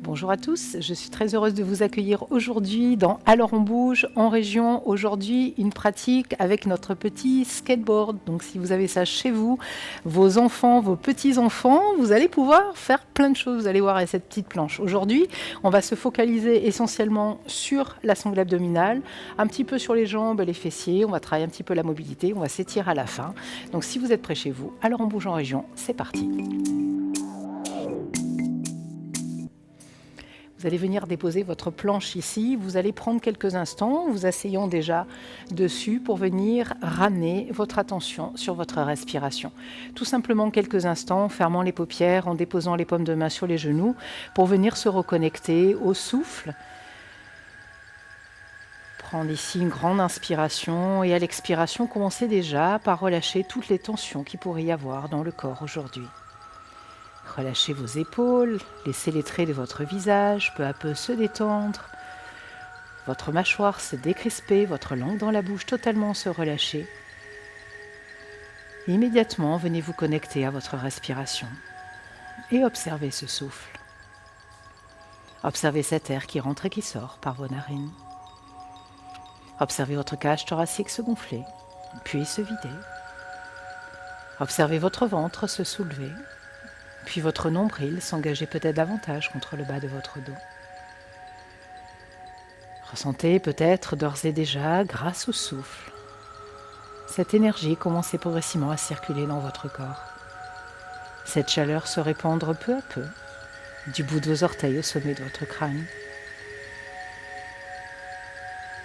Bonjour à tous, je suis très heureuse de vous accueillir aujourd'hui dans Alors on bouge en région. Aujourd'hui, une pratique avec notre petit skateboard. Donc si vous avez ça chez vous, vos enfants, vos petits-enfants, vous allez pouvoir faire plein de choses. Vous allez voir avec cette petite planche. Aujourd'hui, on va se focaliser essentiellement sur la sangle abdominale, un petit peu sur les jambes, les fessiers. On va travailler un petit peu la mobilité, on va s'étirer à la fin. Donc si vous êtes près chez vous, Alors on bouge en région, c'est parti. Vous allez venir déposer votre planche ici, vous allez prendre quelques instants, vous asseyant déjà dessus pour venir ramener votre attention sur votre respiration. Tout simplement quelques instants, en fermant les paupières, en déposant les paumes de main sur les genoux, pour venir se reconnecter au souffle. Prendre ici une grande inspiration et à l'expiration, commencez déjà par relâcher toutes les tensions qu'il pourrait y avoir dans le corps aujourd'hui. Relâchez vos épaules, laissez les traits de votre visage peu à peu se détendre, votre mâchoire se décrisper, votre langue dans la bouche totalement se relâcher. Immédiatement, venez vous connecter à votre respiration et observez ce souffle. Observez cet air qui rentre et qui sort par vos narines. Observez votre cage thoracique se gonfler, puis se vider. Observez votre ventre se soulever, puis votre nombril s'engager peut-être davantage contre le bas de votre dos. Ressentez peut-être d'ores et déjà, grâce au souffle, cette énergie commencer progressivement à circuler dans votre corps. Cette chaleur se répandre peu à peu, du bout de vos orteils au sommet de votre crâne.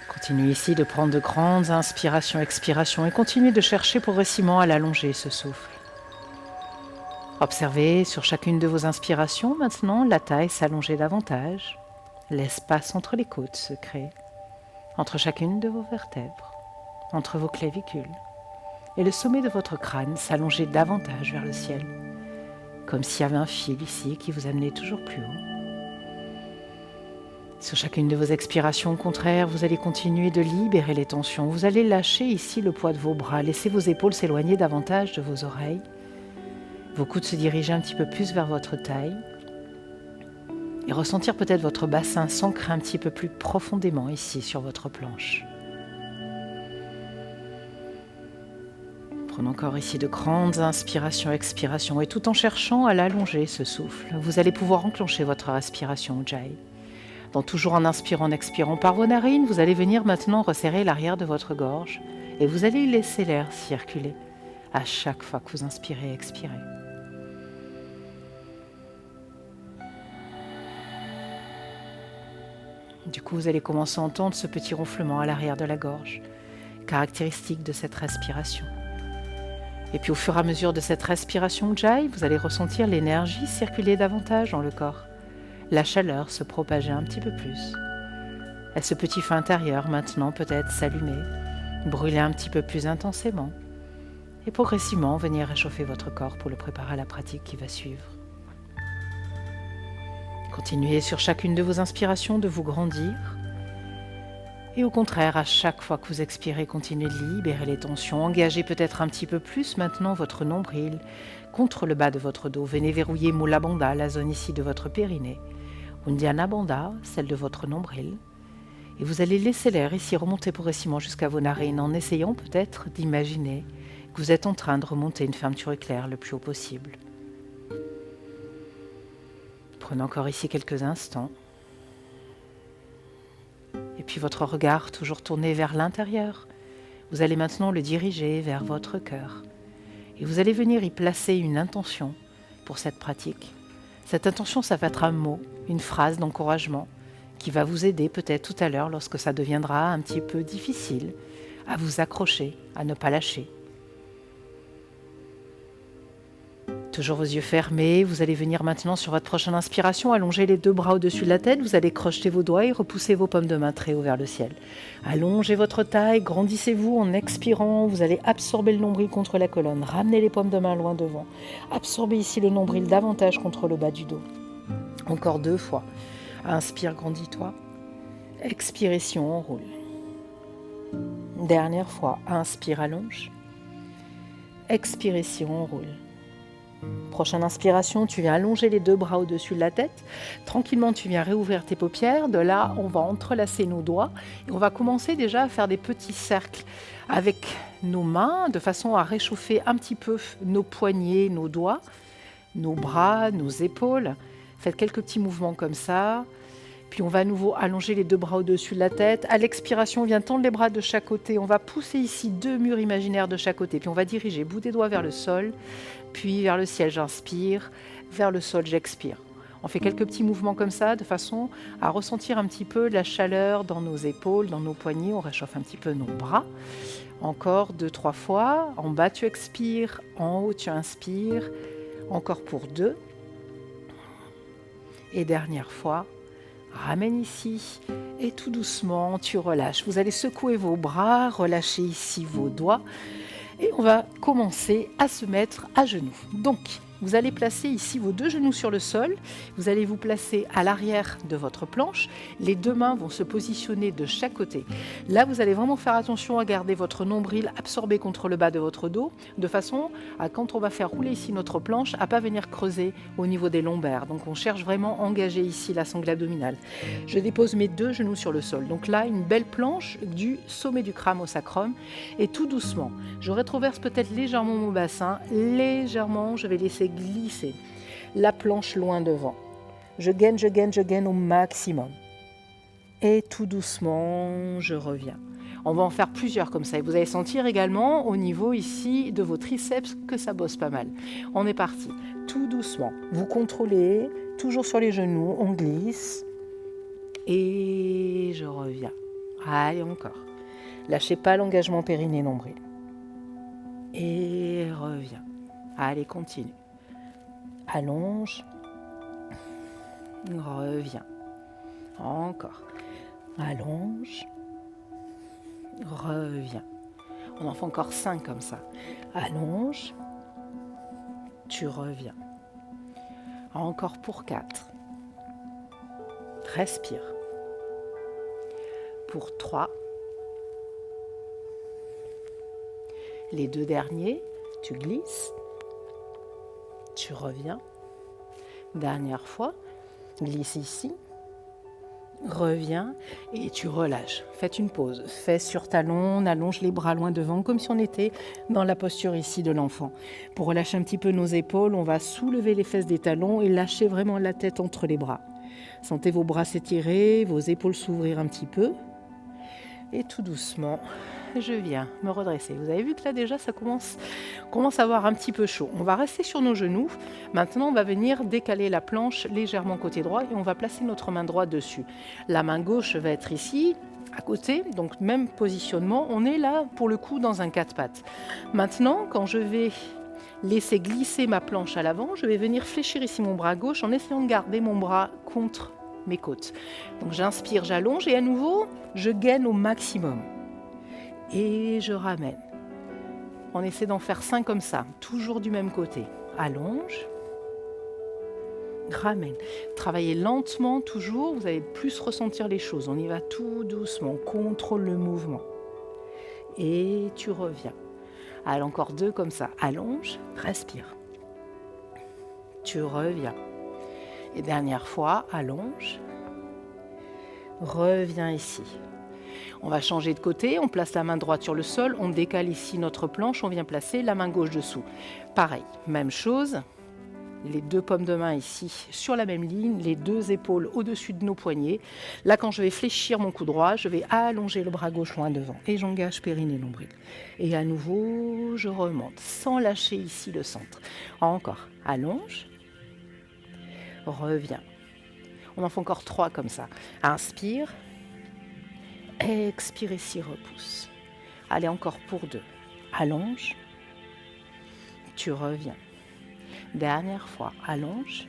Continuez ici de prendre de grandes inspirations, expirations et continuez de chercher progressivement à l'allonger, ce souffle. Observez sur chacune de vos inspirations maintenant la taille s'allonger davantage, l'espace entre les côtes se crée, entre chacune de vos vertèbres, entre vos clavicules, et le sommet de votre crâne s'allonger davantage vers le ciel, comme s'il y avait un fil ici qui vous amenait toujours plus haut. Sur chacune de vos expirations, au contraire, vous allez continuer de libérer les tensions. Vous allez lâcher ici le poids de vos bras, laisser vos épaules s'éloigner davantage de vos oreilles, vos coudes se diriger un petit peu plus vers votre taille et ressentir peut-être votre bassin s'ancrer un petit peu plus profondément ici sur votre planche. Prenez encore ici de grandes inspirations, expirations et tout en cherchant à l'allonger ce souffle, vous allez pouvoir enclencher votre respiration Ujjayi. Donc toujours en inspirant, en expirant par vos narines, vous allez venir maintenant resserrer l'arrière de votre gorge et vous allez laisser l'air circuler à chaque fois que vous inspirez et expirez. Du coup, vous allez commencer à entendre ce petit ronflement à l'arrière de la gorge, caractéristique de cette respiration. Et puis au fur et à mesure de cette respiration Ujjayi, vous allez ressentir l'énergie circuler davantage dans le corps, la chaleur se propager un petit peu plus. Et ce petit feu intérieur maintenant peut-être s'allumer, brûler un petit peu plus intensément, et progressivement venir réchauffer votre corps pour le préparer à la pratique qui va suivre. Continuez sur chacune de vos inspirations de vous grandir. Et au contraire, à chaque fois que vous expirez, continuez de libérer les tensions. Engagez peut-être un petit peu plus maintenant votre nombril contre le bas de votre dos. Venez verrouiller Mula Bandha, la zone ici de votre périnée. Uddiyana Bandha, celle de votre nombril. Et vous allez laisser l'air ici remonter progressivement jusqu'à vos narines en essayant peut-être d'imaginer que vous êtes en train de remonter une fermeture éclair le plus haut possible. Prenez encore ici quelques instants. Et puis votre regard toujours tourné vers l'intérieur. Vous allez maintenant le diriger vers votre cœur. Et vous allez venir y placer une intention pour cette pratique. Cette intention, ça va être un mot, une phrase d'encouragement qui va vous aider peut-être tout à l'heure lorsque ça deviendra un petit peu difficile à vous accrocher, à ne pas lâcher. Toujours vos yeux fermés, vous allez venir maintenant sur votre prochaine inspiration, allonger les deux bras au-dessus de la tête, vous allez crocheter vos doigts et repousser vos paumes de main très haut vers le ciel. Allongez votre taille, grandissez-vous en expirant, vous allez absorber le nombril contre la colonne, ramenez les paumes de main loin devant, absorbez ici le nombril davantage contre le bas du dos. Encore 2 fois. Inspire, grandis-toi. Expire ici, on roule. Dernière fois, inspire, allonge. Expire ici, on roule. Prochaine inspiration, tu viens allonger les deux bras au-dessus de la tête. Tranquillement, tu viens réouvrir tes paupières. De là, on va entrelacer nos doigts et on va commencer déjà à faire des petits cercles avec nos mains de façon à réchauffer un petit peu nos poignets, nos doigts, nos bras, nos épaules. Faites quelques petits mouvements comme ça. Puis on va à nouveau allonger les deux bras au-dessus de la tête. À l'expiration, on vient tendre les bras de chaque côté. On va pousser ici deux murs imaginaires de chaque côté. Puis on va diriger bout des doigts vers le sol, puis vers le ciel, j'inspire. Vers le sol, j'expire. On fait quelques petits mouvements comme ça de façon à ressentir un petit peu la chaleur dans nos épaules, dans nos poignets. On réchauffe un petit peu nos bras. Encore 2-3 fois. En bas, tu expires. En haut, tu inspires. Encore pour 2. Et dernière fois. Ramène ici et tout doucement, tu relâches. Vous allez secouer vos bras, relâcher ici vos doigts et on va commencer à se mettre à genoux. Donc, vous allez placer ici vos deux genoux sur le sol. Vous allez vous placer à l'arrière de votre planche. Les deux mains vont se positionner de chaque côté. Là, vous allez vraiment faire attention à garder votre nombril absorbé contre le bas de votre dos, de façon à, quand on va faire rouler ici notre planche, à ne pas venir creuser au niveau des lombaires. Donc, on cherche vraiment à engager ici la sangle abdominale. Je dépose mes deux genoux sur le sol. Donc là, une belle planche du sommet du crâne au sacrum. Et tout doucement, je rétroverse peut-être légèrement mon bassin. Légèrement, je vais laisser glisser la planche loin devant. Je gaine au maximum. Et tout doucement, je reviens. On va en faire plusieurs comme ça. Et vous allez sentir également au niveau ici de vos triceps que ça bosse pas mal. On est parti. Tout doucement. Vous contrôlez, toujours sur les genoux, on glisse. Et je reviens. Allez, encore. Lâchez pas l'engagement périnée-nombril. Et reviens. Allez, continue. Allonge. Reviens. Encore. Allonge. Reviens. On en fait encore 5 comme ça. Allonge. Tu reviens. Encore pour 4. Respire. Pour 3. Les 2 derniers, tu glisses. Tu reviens. Dernière fois, glisse ici. Reviens et tu relâches. Faites une pause. Fesses sur talons, on allonge les bras loin devant comme si on était dans la posture ici de l'enfant. Pour relâcher un petit peu nos épaules, on va soulever les fesses des talons et lâcher vraiment la tête entre les bras. Sentez vos bras s'étirer, vos épaules s'ouvrir un petit peu. Et tout doucement, je viens me redresser. Vous avez vu que là déjà ça commence à avoir un petit peu chaud. On va rester sur nos genoux. Maintenant on va venir décaler la planche légèrement côté droit et on va placer notre main droite dessus. La main gauche va être ici, à côté, donc même positionnement. On est là pour le coup dans un 4 pattes. Maintenant quand je vais laisser glisser ma planche à l'avant, je vais venir fléchir ici mon bras gauche en essayant de garder mon bras contre mes côtes. Donc j'inspire, j'allonge et à nouveau, je gaine au maximum. Et je ramène. On essaie d'en faire 5 comme ça, toujours du même côté. Allonge. Ramène. Travaillez lentement toujours, vous allez plus ressentir les choses. On y va tout doucement, on contrôle le mouvement. Et tu reviens. Allez, encore 2 comme ça. Allonge, respire. Tu reviens. Et dernière fois, allonge. Reviens ici. On va changer de côté, on place la main droite sur le sol, on décale ici notre planche, on vient placer la main gauche dessous. Pareil, même chose, les 2 paumes de main ici sur la même ligne, les 2 épaules au-dessus de nos poignets. Là, quand je vais fléchir mon cou droit, je vais allonger le bras gauche loin devant et j'engage périnée nombril. Et à nouveau, je remonte sans lâcher ici le centre. Encore, allonge, reviens. On en fait encore 3 comme ça. Inspire. Expire ici, repousse. Allez, encore pour 2. Allonge. Tu reviens. Dernière fois, allonge.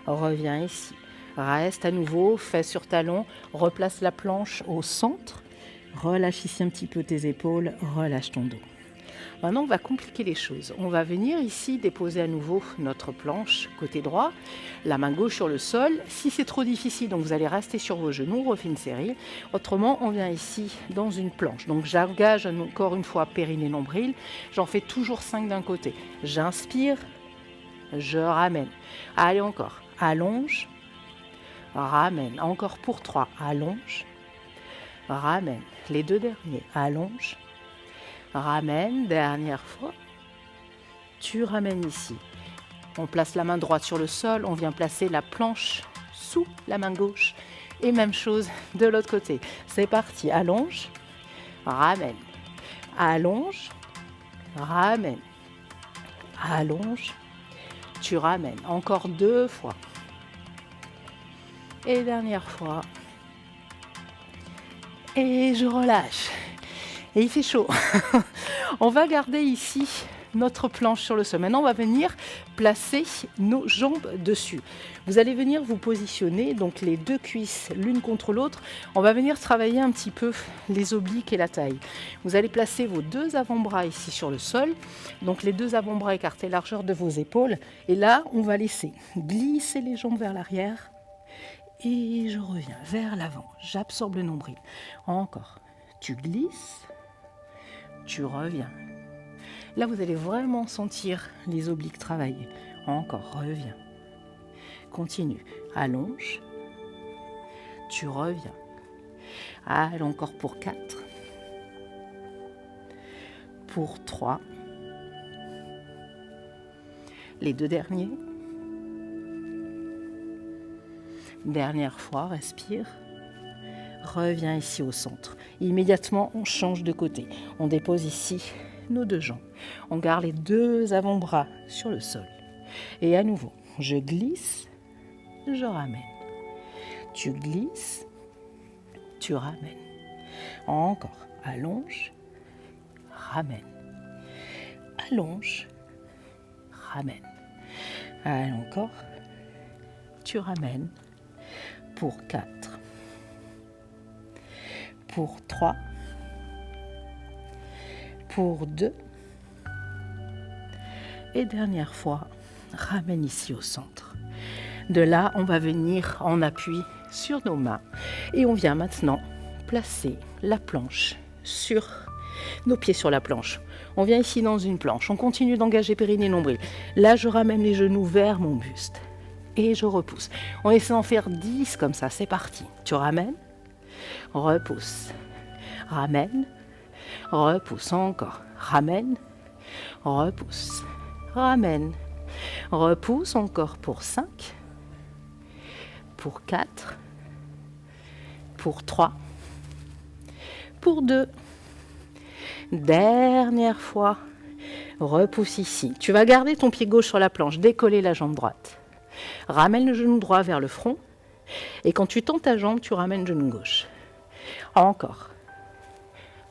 Reviens ici. Reste à nouveau, fesses sur talons. Replace la planche au centre. Relâche ici un petit peu tes épaules. Relâche ton dos. Maintenant, on va compliquer les choses. On va venir ici déposer à nouveau notre planche côté droit, la main gauche sur le sol. Si c'est trop difficile, donc vous allez rester sur vos genoux, on refait une série. Autrement, on vient ici dans une planche. Donc j'engage encore une fois périnée nombril. J'en fais toujours 5 d'un côté. J'inspire, je ramène. Allez encore, allonge, ramène. Encore pour 3, allonge, ramène. Les 2 derniers, allonge, ramène. Dernière fois, tu ramènes ici. On place la main droite sur le sol, on vient placer la planche sous la main gauche. Et même chose de l'autre côté. C'est parti, allonge, ramène, allonge, ramène, allonge, tu ramènes. Encore 2 fois. Et dernière fois. Et je relâche. Et il fait chaud. On va garder ici notre planche sur le sol. Maintenant, on va venir placer nos jambes dessus. Vous allez venir vous positionner, donc les 2 cuisses l'une contre l'autre. On va venir travailler un petit peu les obliques et la taille. Vous allez placer vos 2 avant-bras ici sur le sol. Donc les 2 avant-bras écartés largeur de vos épaules. Et là, on va laisser glisser les jambes vers l'arrière. Et je reviens vers l'avant. J'absorbe le nombril. Encore. Tu glisses. Tu reviens. Là, vous allez vraiment sentir les obliques travailler. Encore, reviens. Continue. Allonge. Tu reviens. Allez, encore pour 4. Pour 3. Les 2 derniers. Dernière fois, respire. Reviens ici au centre. Immédiatement, on change de côté. On dépose ici nos 2 jambes. On garde les 2 avant-bras sur le sol. Et à nouveau, je glisse, je ramène. Tu glisses, tu ramènes. Encore, allonge, ramène. Allonge, ramène. Allez, encore, tu ramènes. Pour 4. Pour 3. Pour 2. Et dernière fois, ramène ici au centre. De là, on va venir en appui sur nos mains. Et on vient maintenant placer la planche sur nos pieds sur la planche. On vient ici dans une planche. On continue d'engager périnée nombril. Là, je ramène les genoux vers mon buste. Et je repousse. On essaie d'en faire 10 comme ça. C'est parti. Tu ramènes. Repousse. Ramène. Repousse encore. Ramène. Repousse. Ramène. Repousse encore pour 5. Pour 4. Pour 3. Pour 2. Dernière fois. Repousse ici. Tu vas garder ton pied gauche sur la planche. Décoller la jambe droite. Ramène le genou droit vers le front. Et quand tu tends ta jambe, tu ramènes le genou gauche. Encore.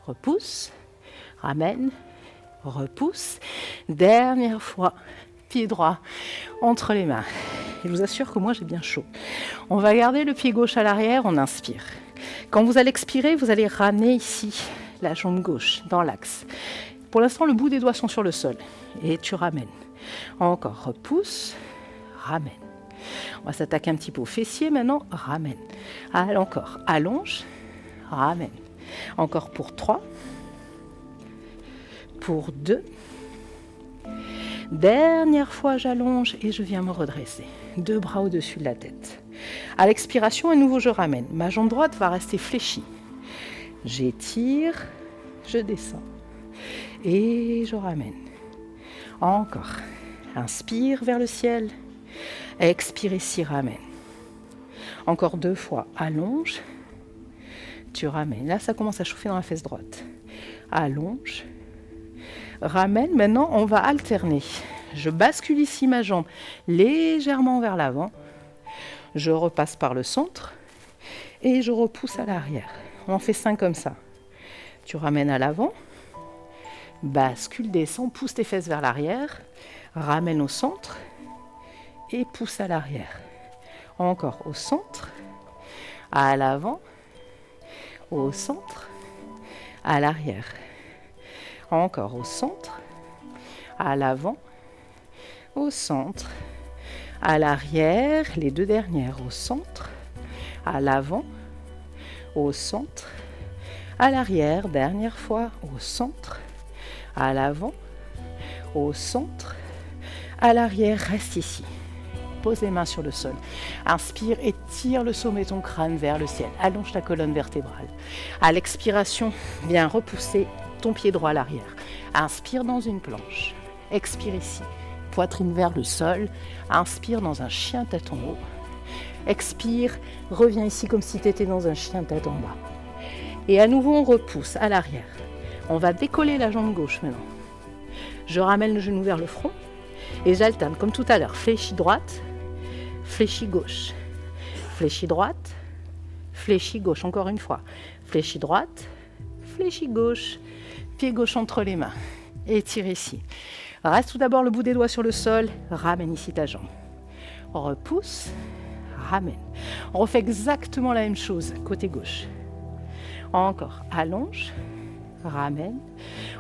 Repousse. Ramène. Repousse. Dernière fois. Pied droit entre les mains. Et je vous assure que moi, j'ai bien chaud. On va garder le pied gauche à l'arrière. On inspire. Quand vous allez expirer, vous allez ramener ici la jambe gauche dans l'axe. Pour l'instant, le bout des doigts sont sur le sol. Et tu ramènes. Encore. Repousse. Ramène. On va s'attaquer un petit peu au fessier maintenant. Ramène. Allez, encore. Allonge. Ramène. Encore pour 3. Pour 2. Dernière fois, j'allonge et je viens me redresser. 2 bras au-dessus de la tête. À l'expiration, à nouveau, je ramène. Ma jambe droite va rester fléchie. J'étire. Je descends. Et je ramène. Encore. Inspire vers le ciel. Expire ici, ramène. Encore 2 fois. Allonge. Tu ramènes. Là, ça commence à chauffer dans la fesse droite. Allonge. Ramène. Maintenant, on va alterner. Je bascule ici ma jambe légèrement vers l'avant. Je repasse par le centre. Et je repousse à l'arrière. On en fait 5 comme ça. Tu ramènes à l'avant. Bascule, descends, pousse tes fesses vers l'arrière. Ramène au centre. Et pousse à l'arrière. Encore au centre. À l'avant. Au centre. À l'arrière. Encore au centre. À l'avant. Au centre. À l'arrière. Les 2 dernières au centre. À l'avant. Au centre. À l'arrière. Dernière fois. Au centre. À l'avant. Au centre. À l'arrière, reste ici. Pose les mains sur le sol. Inspire et tire le sommet de ton crâne vers le ciel. Allonge ta colonne vertébrale. À l'expiration, viens repousser ton pied droit à l'arrière. Inspire dans une planche. Expire ici. Poitrine vers le sol. Inspire dans un chien tête en haut. Expire, reviens ici comme si tu étais dans un chien tête en bas. Et à nouveau, on repousse à l'arrière. On va décoller la jambe gauche maintenant. Je ramène le genou vers le front et j'alterne comme tout à l'heure. Fléchis droite, fléchis gauche. Fléchis droite, fléchis gauche. Encore une fois. Fléchis droite, fléchis gauche. Pied gauche entre les mains. Étire ici. Reste tout d'abord le bout des doigts sur le sol. Ramène ici ta jambe. On repousse. Ramène. On refait exactement la même chose côté gauche. Encore. Allonge. Ramène.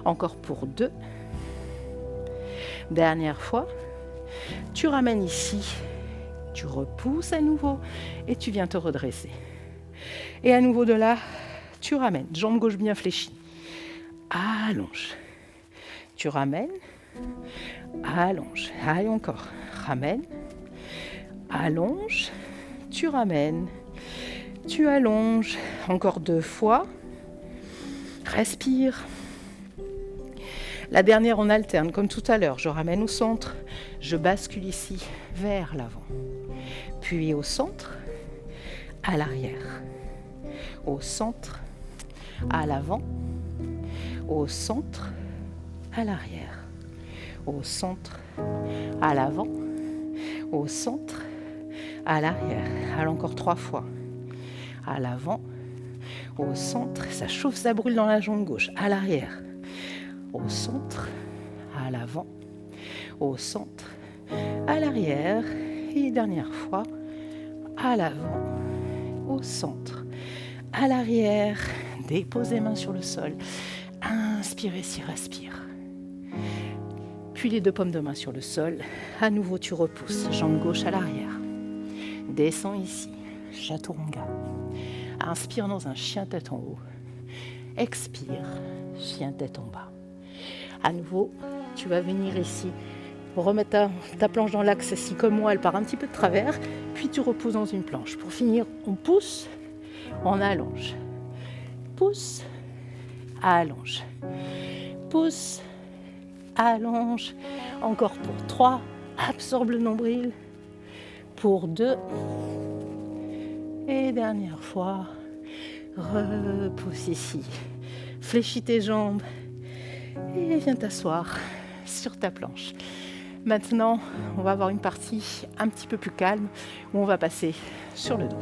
Encore pour 2. Dernière fois. Tu ramènes ici. Tu repousses à nouveau et tu viens te redresser. Et à nouveau de là, tu ramènes. Jambe gauche bien fléchie. Allonge. Tu ramènes. Allonge. Allez encore. Ramène. Allonge. Tu ramènes. Tu allonges. Encore 2 fois. Respire. La dernière, on alterne comme tout à l'heure. Je ramène au centre. Je bascule ici vers l'avant. Puis au centre, à l'arrière. Au centre, à l'avant. Au centre, à l'arrière. Au centre, à l'avant. Au centre, à l'arrière. Allez, encore 3 fois. À l'avant, au centre, ça chauffe, ça brûle dans la jambe gauche. À l'arrière, au centre, à l'avant, au centre, à l'arrière. Et dernière fois, à l'avant, au centre, à l'arrière. Dépose les mains sur le sol. Inspire ici, respire. Puis les 2 paumes de main sur le sol. À nouveau, tu repousses. Jambe gauche à l'arrière. Descends ici. Chaturanga. Inspire dans un chien tête en haut. Expire. Chien tête en bas. À nouveau, tu vas venir ici. Remettre ta planche dans l'axe ici comme moi. Elle part un petit peu de travers. Puis tu repousses dans une planche. Pour finir, on pousse. On allonge. Pousse. Allonge. Pousse. Allonge. Encore pour 3. Absorbe le nombril. Pour 2. Et dernière fois. Repousse ici. Fléchis tes jambes. Et viens t'asseoir sur ta planche. Maintenant, on va avoir une partie un petit peu plus calme où on va passer sur le dos.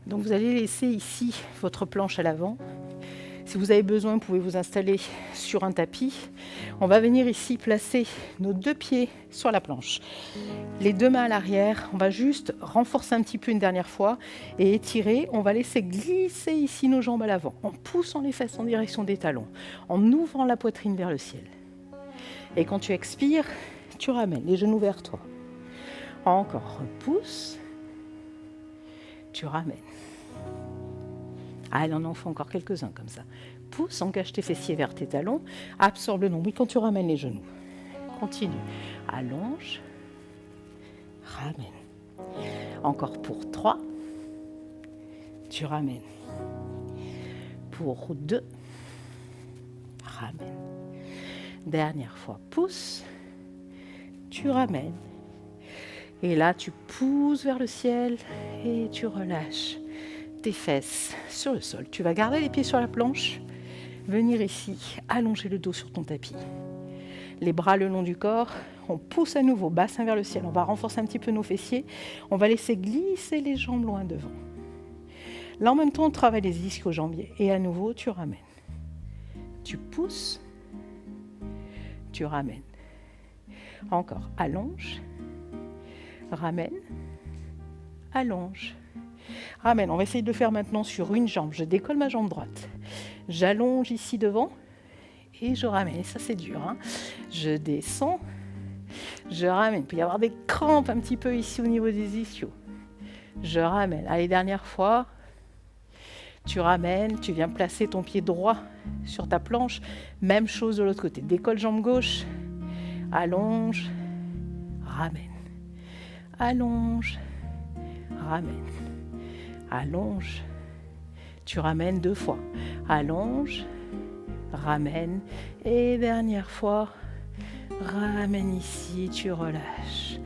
Donc vous allez laisser ici votre planche à l'avant. Si vous avez besoin, vous pouvez vous installer sur un tapis. On va venir ici placer nos 2 pieds sur la planche. Les 2 mains à l'arrière. On va juste renforcer un petit peu une dernière fois et étirer. On va laisser glisser ici nos jambes à l'avant en poussant les fesses en direction des talons, en ouvrant la poitrine vers le ciel. Et quand tu expires, tu ramènes les genoux vers toi. Encore, repousse. Tu ramènes. Allez, on en fait encore quelques-uns comme ça. Pousse, engage tes fessiers vers tes talons. Absorbe le nombril quand tu ramènes les genoux. Continue. Allonge. Ramène. Encore pour 3. Tu ramènes. Pour 2. Ramène. Dernière fois, pousse. Tu ramènes. Et là, tu pousses vers le ciel et tu relâches tes fesses sur le sol. Tu vas garder les pieds sur la planche. Venir ici, allonger le dos sur ton tapis. Les bras le long du corps. On pousse à nouveau, bassin vers le ciel. On va renforcer un petit peu nos fessiers. On va laisser glisser les jambes loin devant. Là, en même temps, on travaille les ischio-jambiers. Et à nouveau, tu ramènes. Tu pousses. Tu ramènes. Encore, allonge. Ramène. Allonge. Ramène. On va essayer de le faire maintenant sur une jambe. Je décolle ma jambe droite. J'allonge ici devant. Et je ramène. Ça, c'est dur, hein. Je descends. Je ramène. Il peut y avoir des crampes un petit peu ici au niveau des ischios. Je ramène. Allez, dernière fois. Tu ramènes, tu viens placer ton pied droit sur ta planche. Même chose de l'autre côté. Décolle jambe gauche, allonge, ramène. Allonge, ramène. Allonge. Tu ramènes 2 fois. Allonge, ramène. Et dernière fois, ramène ici, tu relâches.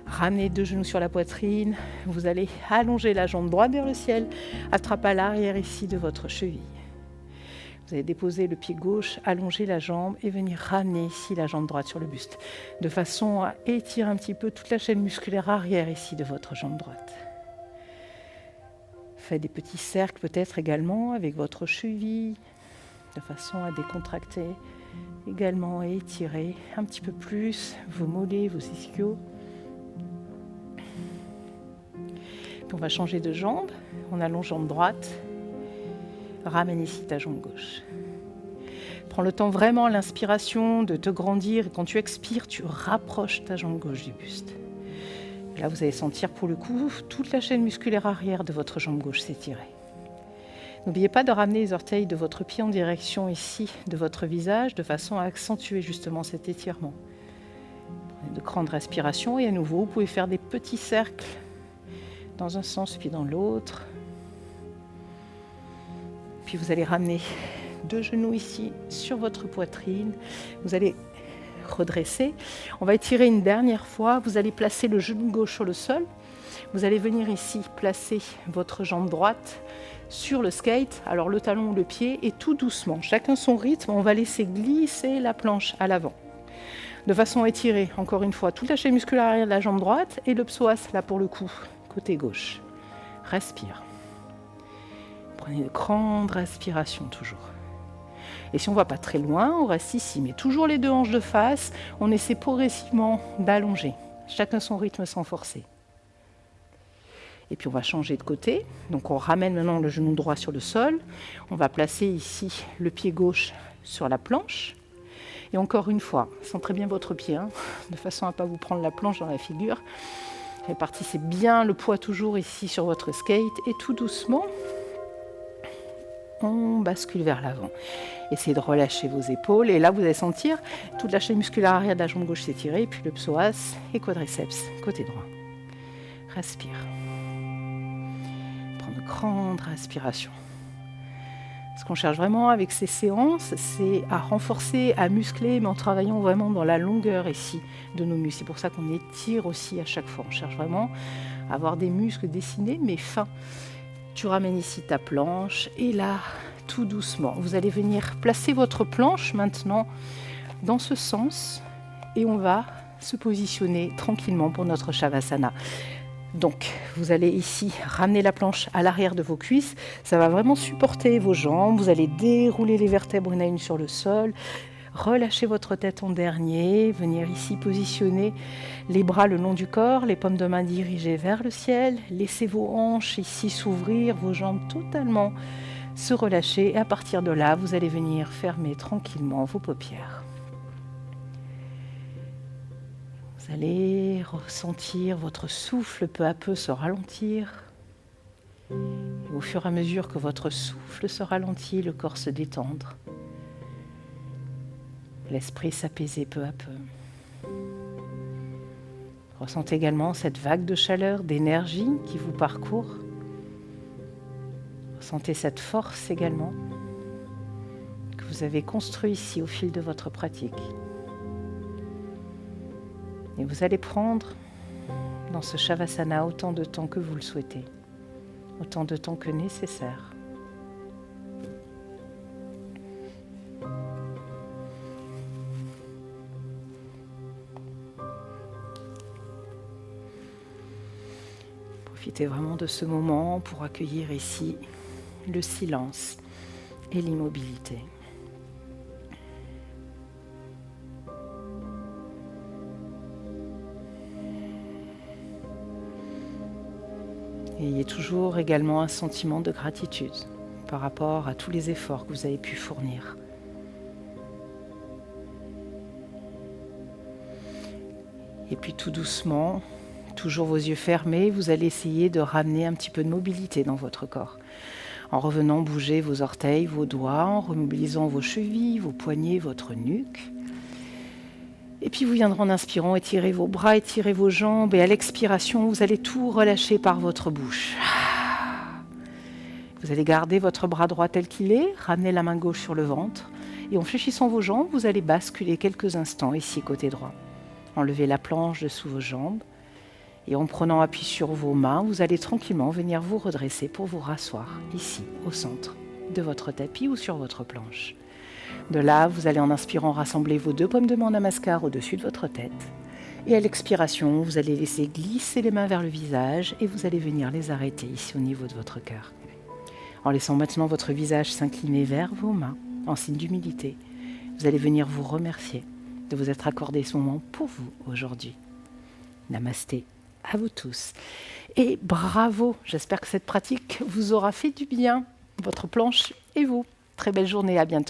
Ramenez 2 genoux sur la poitrine. Vous allez allonger la jambe droite vers le ciel. Attrape à l'arrière ici de votre cheville. Vous allez déposer le pied gauche, allonger la jambe et venir ramener ici la jambe droite sur le buste. De façon à étirer un petit peu toute la chaîne musculaire arrière ici de votre jambe droite. Faites des petits cercles peut-être également avec votre cheville. De façon à décontracter également et étirer un petit peu plus vos mollets, vos ischios. Puis on va changer de jambe. On allonge jambe droite. Ramène ici ta jambe gauche. Prends le temps vraiment à l'inspiration de te grandir. Et quand tu expires, tu rapproches ta jambe gauche du buste. Là, vous allez sentir pour le coup toute la chaîne musculaire arrière de votre jambe gauche s'étirer. N'oubliez pas de ramener les orteils de votre pied en direction ici de votre visage de façon à accentuer justement cet étirement. Prenez de grandes respirations et à nouveau, vous pouvez faire des petits cercles dans un sens puis dans l'autre. Puis vous allez ramener 2 genoux ici sur votre poitrine. Vous allez redresser. On va étirer une dernière fois. Vous allez placer le genou gauche sur le sol. Vous allez venir ici placer votre jambe droite sur le skate, alors le talon ou le pied, et tout doucement, chacun son rythme, on va laisser glisser la planche à l'avant. De façon à étirer, encore une fois, toute la chaîne musculaire arrière de la jambe droite et le psoas, là pour le coup, côté gauche. Respire. Prenez de grandes respirations toujours. Et si on ne va pas très loin, on reste ici, mais toujours les 2 hanches de face, on essaie progressivement d'allonger. Chacun son rythme sans forcer. Et puis on va changer de côté. Donc on ramène maintenant le genou droit sur le sol. On va placer ici le pied gauche sur la planche. Et encore une fois, centrez bien votre pied, de façon à ne pas vous prendre la planche dans la figure. Répartissez bien le poids toujours ici sur votre skate. Et tout doucement, on bascule vers l'avant. Essayez de relâcher vos épaules. Et là, vous allez sentir toute la chaîne musculaire arrière de la jambe gauche s'étirer. Puis le psoas et quadriceps côté droit. Respire. Prends de grandes respirations. Ce qu'on cherche vraiment avec ces séances, c'est à renforcer, à muscler, mais en travaillant vraiment dans la longueur ici de nos muscles. C'est pour ça qu'on étire aussi à chaque fois. On cherche vraiment à avoir des muscles dessinés, mais fins. Tu ramènes ici ta planche et là, tout doucement, vous allez venir placer votre planche maintenant dans ce sens et on va se positionner tranquillement pour notre Shavasana. Donc, vous allez ici ramener la planche à l'arrière de vos cuisses. Ça va vraiment supporter vos jambes. Vous allez dérouler les vertèbres une à une sur le sol. Relâchez votre tête en dernier. Venir ici positionner les bras le long du corps, les paumes de main dirigées vers le ciel. Laissez vos hanches ici s'ouvrir, vos jambes totalement se relâcher. Et à partir de là, vous allez venir fermer tranquillement vos paupières. Vous allez ressentir votre souffle peu à peu se ralentir. Et au fur et à mesure que votre souffle se ralentit, le corps se détendre. L'esprit s'apaiser peu à peu. Ressentez également cette vague de chaleur, d'énergie qui vous parcourt. Ressentez cette force également que vous avez construite ici au fil de votre pratique. Et vous allez prendre dans ce Shavasana autant de temps que vous le souhaitez, autant de temps que nécessaire. Profitez vraiment de ce moment pour accueillir ici le silence et l'immobilité. Ayez toujours également un sentiment de gratitude par rapport à tous les efforts que vous avez pu fournir. Et puis tout doucement, toujours vos yeux fermés, vous allez essayer de ramener un petit peu de mobilité dans votre corps. En revenant, bougez vos orteils, vos doigts, en remobilisant vos chevilles, vos poignets, votre nuque. Et puis vous viendrez en inspirant, étirez vos bras, étirez vos jambes. Et à l'expiration, vous allez tout relâcher par votre bouche. Vous allez garder votre bras droit tel qu'il est, ramener la main gauche sur le ventre. Et en fléchissant vos jambes, vous allez basculer quelques instants ici côté droit. Enlevez la planche dessous vos jambes. Et en prenant appui sur vos mains, vous allez tranquillement venir vous redresser pour vous rasseoir ici, au centre de votre tapis ou sur votre planche. De là, vous allez en inspirant rassembler vos 2 paumes de main en namaskar au-dessus de votre tête. Et à l'expiration, vous allez laisser glisser les mains vers le visage et vous allez venir les arrêter ici au niveau de votre cœur. En laissant maintenant votre visage s'incliner vers vos mains, en signe d'humilité, vous allez venir vous remercier de vous être accordé ce moment pour vous aujourd'hui. Namasté à vous tous. Et bravo, j'espère que cette pratique vous aura fait du bien, votre planche et vous. Très belle journée, à bientôt.